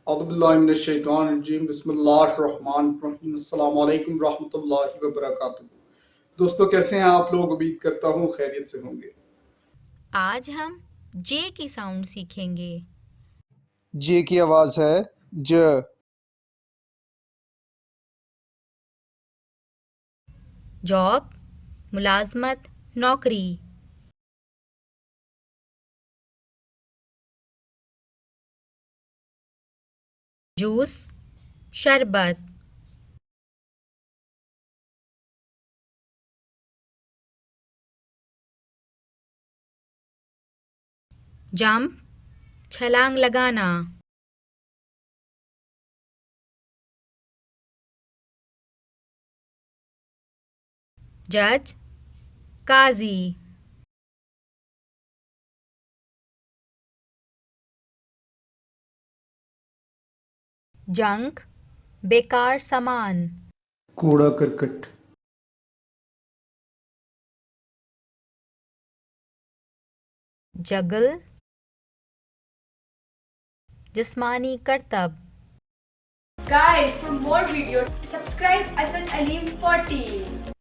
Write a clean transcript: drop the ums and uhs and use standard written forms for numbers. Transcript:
औज़ुबिल्लाहिमिनश्शैतानिर्रजीम बिस्मिल्लाहिर्रहमानिर्रहीम अस्सलाम वालेकुम रहमतुल्लाहि व बरकातुहू। दोस्तों कैसे हैं आप लोग? उम्मीद करता हूँ खैरियत से होंगे। आज हम जे की साउंड सीखेंगे। जे की आवाज है ज। जॉब मुलाजमत नौकरी। जूस शरबत। जंप छलांग लगाना। जज काजी। जंक बेकार सामान। कूड़ा करकट। जगल जिस्मानी करतब। Guys, for more videos, subscribe Asad Aleem 40.